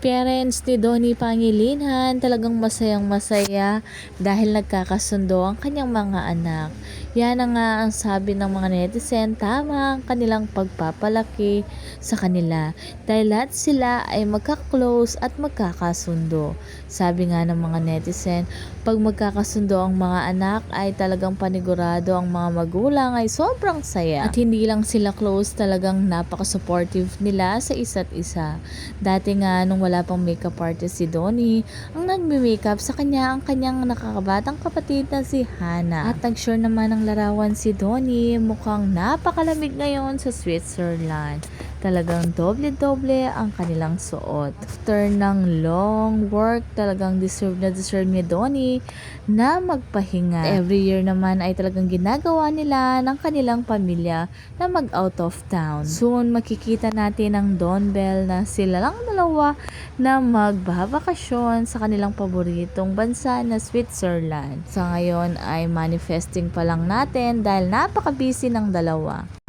Parents ni Donnie Pangilinan talagang masayang masaya dahil nagkakasundo ang kanyang mga anak. Yan na nga ang sabi ng mga netizen, tama ang kanilang pagpapalaki sa kanila dahil lahat sila ay magka-close at magkakasundo. Sabi nga ng mga netizen, pag magkakasundo ang mga anak ay talagang panigurado ang mga magulang ay sobrang saya. At hindi lang sila close, talagang napaka-supportive nila sa isa't isa. Dati nga nung wala pang makeup artist si Donnie, ang nagme-makeup sa kanya ang kanyang nakakabatang kapatid na si Hannah. At nag-share naman ng larawan si Donnie, mukhang napakalamig ngayon sa Switzerland. Talagang doble-doble ang kanilang suot. After ng long work, talagang deserve ni Donnie na magpahinga. Every year naman ay talagang ginagawa nila ng kanilang pamilya na mag-out of town. Soon makikita natin ang Don Bell na sila lang dalawa na magbabakasyon sa kanilang paboritong bansa na Switzerland. Sa ngayon ay manifesting pa lang natin dahil napaka-busy ng dalawa.